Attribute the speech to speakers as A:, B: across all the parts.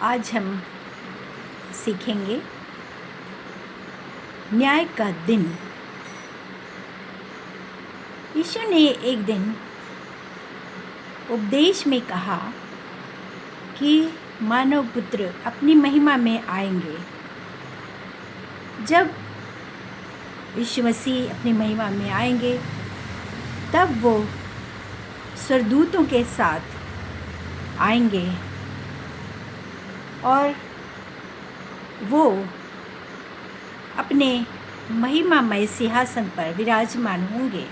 A: आज हम सीखेंगे न्याय का दिन। यीशु ने एक दिन उपदेश में कहा कि मानव पुत्र अपनी महिमा में आएंगे। जब यीशु मसीह अपनी महिमा में आएंगे तब वो स्वर्गदूतों के साथ आएंगे और वो अपने महिमामय सिंहासन पर विराजमान होंगे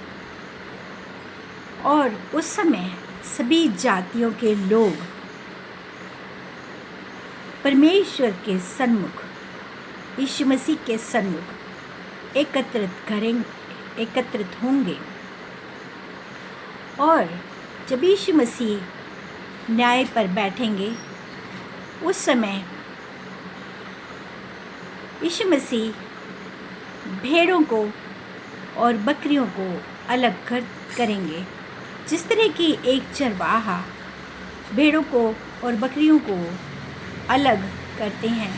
A: और उस समय सभी जातियों के लोग परमेश्वर के सन्मुख, यीशु मसीह के सन्मुख एकत्रित होंगे। और जब यीशु मसीह न्याय पर बैठेंगे उस समय यीशु मसीह भेड़ों को और बकरियों को अलग करेंगे। जिस तरह की एक चरवाहा भेड़ों को और बकरियों को अलग करते हैं,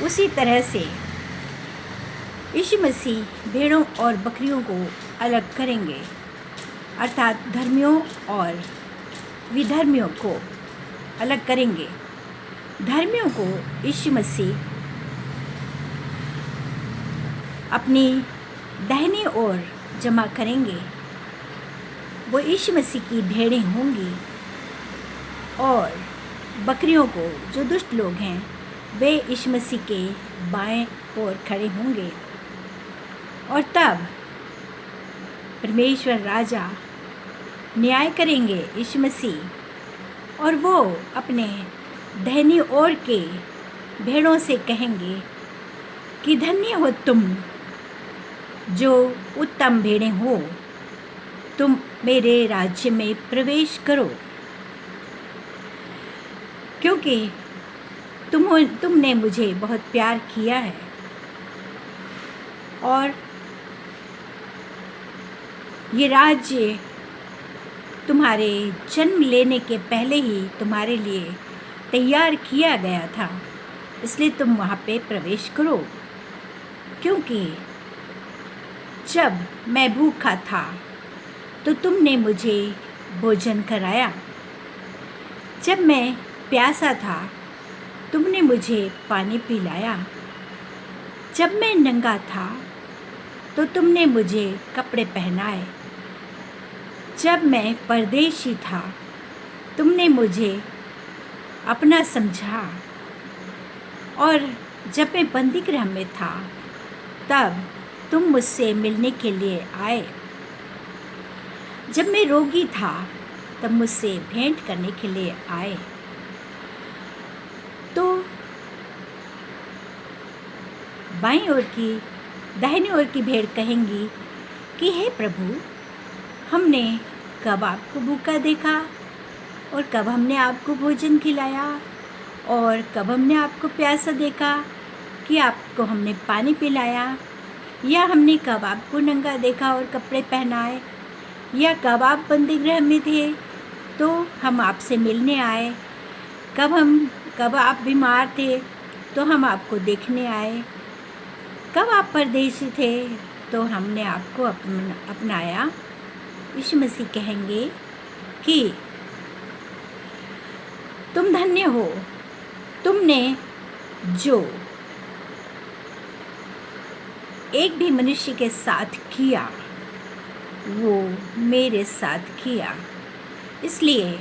A: उसी तरह से यीशु मसीह भेड़ों और बकरियों को अलग करेंगे, अर्थात धर्मियों और विधर्मियों को अलग करेंगे। धर्मियों को यीशु मसीह अपनी दाहिनी ओर जमा करेंगे। वो यीशु मसीह की भेड़ें होंगी और बकरियों को, जो दुष्ट लोग हैं, वे यीशु मसीह के बाएं ओर खड़े होंगे। और तब परमेश्वर राजा न्याय करेंगे यीशु मसीह, और वो अपने दाहिनी ओर के भेड़ों से कहेंगे कि धन्य हो तुम जो उत्तम भेड़ें हो, तुम मेरे राज्य में प्रवेश करो, क्योंकि तुमने मुझे बहुत प्यार किया है और ये राज्य तुम्हारे जन्म लेने के पहले ही तुम्हारे लिए तैयार किया गया था, इसलिए तुम वहाँ पे प्रवेश करो। क्योंकि जब मैं भूखा था तो तुमने मुझे भोजन कराया, जब मैं प्यासा था तुमने मुझे पानी पिलाया, जब मैं नंगा था तो तुमने मुझे कपड़े पहनाए, जब मैं परदेशी था तुमने मुझे अपना समझा, और जब मैं बंदीगृह में था तब तुम मुझसे मिलने के लिए आए, जब मैं रोगी था तब मुझसे भेंट करने के लिए आए। तो बाईं ओर की दाहिनी ओर की भेड़ कहेंगी कि हे प्रभु, हमने कब आपको भूखा देखा और कब हमने आपको भोजन खिलाया, और कब हमने आपको प्यासा देखा कि आपको हमने पानी पिलाया, या हमने कब आपको नंगा देखा और कपड़े पहनाए, या कब आप बंदीगृह में थे तो हम आपसे मिलने आए, कब आप बीमार थे तो हम आपको देखने आए, कब आप परदेशी थे तो हमने आपको अपनाया। यीशु मसीह कहेंगे कि तुम धन्य हो, तुमने जो एक भी मनुष्य के साथ किया वो मेरे साथ किया, इसलिए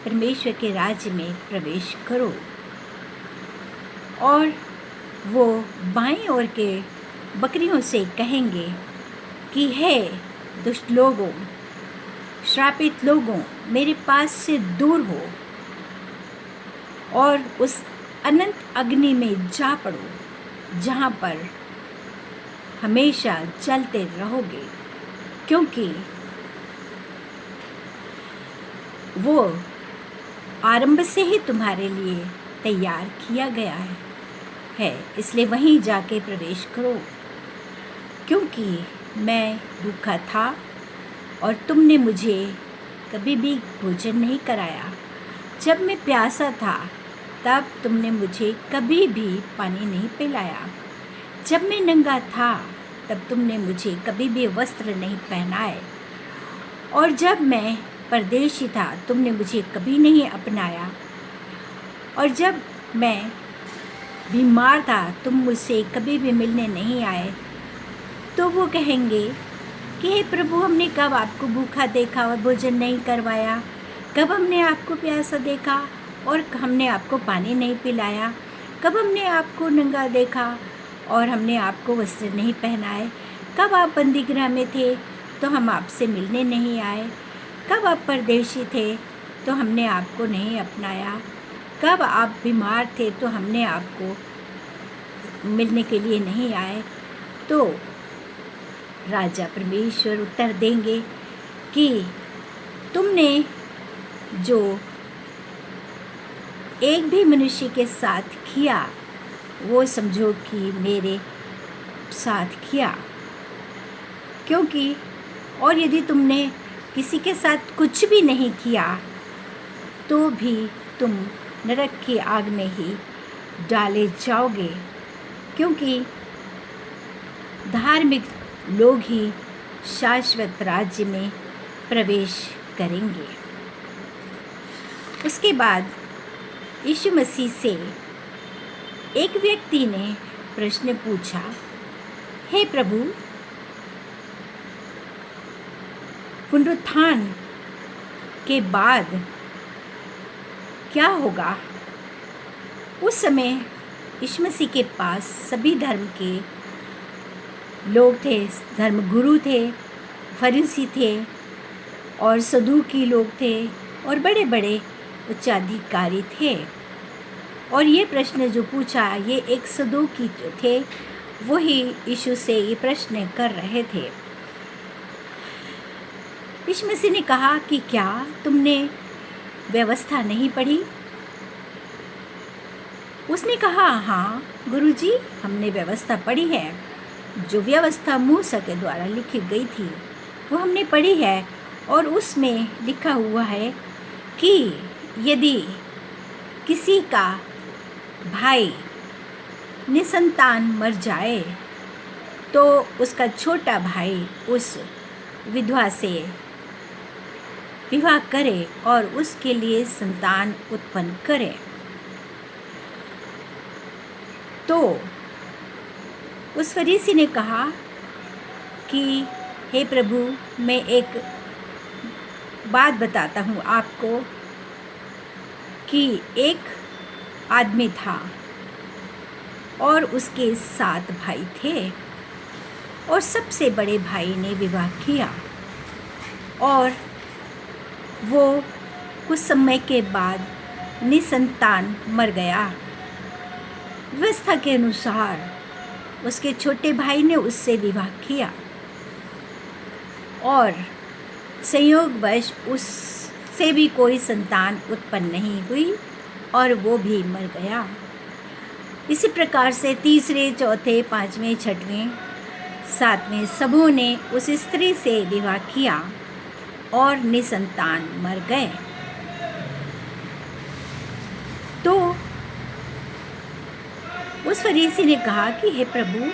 A: परमेश्वर के राज्य में प्रवेश करो। और वो बाईं ओर के बकरियों से कहेंगे कि हे दुष्ट लोगों, श्रापित लोगों, मेरे पास से दूर हो और उस अनंत अग्नि में जा पड़ो जहाँ पर हमेशा जलते रहोगे, क्योंकि वो आरंभ से ही तुम्हारे लिए तैयार किया गया है, इसलिए वहीं जाके प्रवेश करो। क्योंकि मैं भूखा था और तुमने मुझे कभी भी भोजन नहीं कराया, जब मैं प्यासा था तब तुमने मुझे कभी भी पानी नहीं पिलाया। जब मैं नंगा था तब तुमने मुझे कभी भी वस्त्र नहीं पहनाए, और जब मैं परदेशी था तुमने मुझे कभी नहीं अपनाया, और जब मैं बीमार था तुम मुझसे कभी भी मिलने नहीं आए। तो वो कहेंगे कि हे प्रभु, हमने कब आपको भूखा देखा और भोजन नहीं करवाया? कब हमने आपको प्यासा देखा और हमने आपको पानी नहीं पिलाया? कब हमने आपको नंगा देखा और हमने आपको वस्त्र नहीं पहनाए? कब आप बंदी गृह में थे तो हम आपसे मिलने नहीं आए? कब आप परदेशी थे तो हमने आपको नहीं अपनाया? कब आप बीमार थे तो हमने आपको मिलने के लिए नहीं आए? तो राजा परमेश्वर उत्तर देंगे कि तुमने जो एक भी मनुष्य के साथ किया वो समझो कि मेरे साथ किया, क्योंकि और यदि तुमने किसी के साथ कुछ भी नहीं किया तो भी तुम नरक की आग में ही डाले जाओगे, क्योंकि धार्मिक लोग ही शाश्वत राज्य में प्रवेश करेंगे। उसके बाद यीशु मसीह से एक व्यक्ति ने प्रश्न पूछा, हे प्रभु, पुनरुत्थान के बाद क्या होगा? उस समय यीशु मसीह के पास सभी धर्म के लोग थे, धर्मगुरु थे, फरीसी थे और सदूकी लोग थे और बड़े बड़े उच्चाधिकारी थे। और ये प्रश्न जो पूछा, ये एक सदूकी जो थे वही यीशु से ये प्रश्न कर रहे थे। यीशु मसीह ने कहा कि क्या तुमने व्यवस्था नहीं पढ़ी? उसने कहा, हाँ गुरुजी, हमने व्यवस्था पढ़ी है। जो व्यवस्था मूसा के द्वारा लिखी गई थी वो हमने पढ़ी है, और उसमें लिखा हुआ है कि यदि किसी का भाई निसंतान मर जाए तो उसका छोटा भाई उस विधवा से विवाह करे और उसके लिए संतान उत्पन्न करे। तो उस फरीसी ने कहा कि हे प्रभु, मैं एक बात बताता हूँ आपको कि एक आदमी था और उसके 7 भाई थे, और सबसे बड़े भाई ने विवाह किया और वो कुछ समय के बाद निसंतान मर गया। व्यवस्था के अनुसार उसके छोटे भाई ने उससे विवाह किया और संयोगवश उससे भी कोई संतान उत्पन्न नहीं हुई और वो भी मर गया। इसी प्रकार से तीसरे, चौथे, पाँचवें, छठवें, 7वें सबों ने उस स्त्री से विवाह किया और निसंतान मर गए। तो उस फरीसी ने कहा कि हे प्रभु,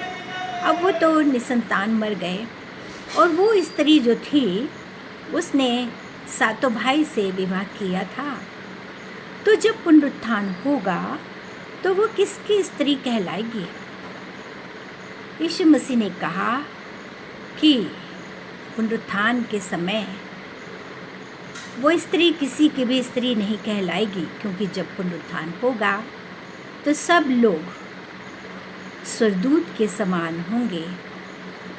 A: अब वो तो निसंतान मर गए और वो स्त्री जो थी उसने 7 भाई से विवाह किया था, तो जब पुनरुत्थान होगा तो वो किसकी स्त्री कहलाएगी? यीशु मसीह ने कहा कि पुनरुत्थान के समय वो स्त्री किसी की भी स्त्री नहीं कहलाएगी, क्योंकि जब पुनरुत्थान होगा तो सब लोग स्वर्गदूत के समान होंगे,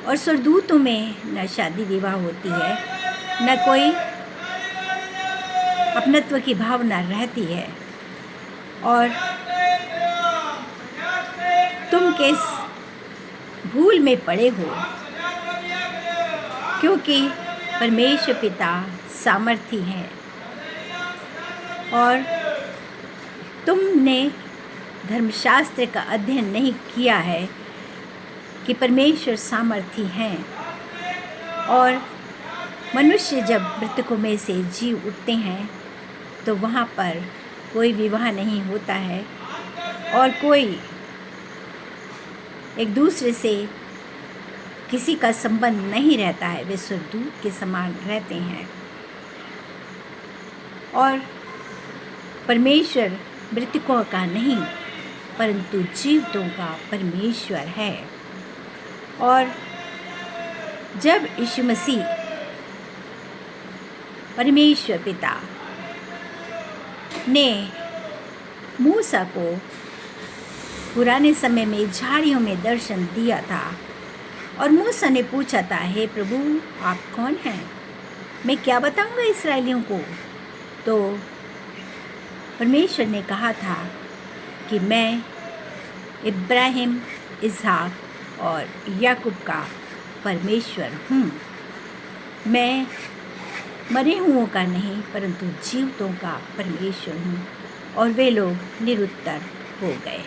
A: और स्वर्गदूतों में न शादी विवाह होती है, न कोई अपनत्व की भावना रहती है। और तुम किस भूल में पड़े हो, क्योंकि परमेश्वर पिता सामर्थी है और तुमने धर्मशास्त्र का अध्ययन नहीं किया है कि परमेश्वर सामर्थी हैं, और मनुष्य जब मृतकों में से जी उठते हैं तो वहाँ पर कोई विवाह नहीं होता है और कोई एक दूसरे से किसी का संबंध नहीं रहता है, वे स्वर्गदूत के समान रहते हैं। और परमेश्वर मृतकों का नहीं परंतु जीवितों का परमेश्वर है। और जब यीशु मसीह परमेश्वर पिता ने मूसा को पुराने समय में झाड़ियों में दर्शन दिया था और मूसा ने पूछा था, हे प्रभु आप कौन हैं, मैं क्या बताऊंगा इस्राएलियों को? तो परमेश्वर ने कहा था कि मैं इब्राहिम, इसहाक और याकूब का परमेश्वर हूँ। मैं मरे हुओं का नहीं परंतु जीवितों का परमेश्वर हूँ। और वे लोग निरुत्तर हो गए।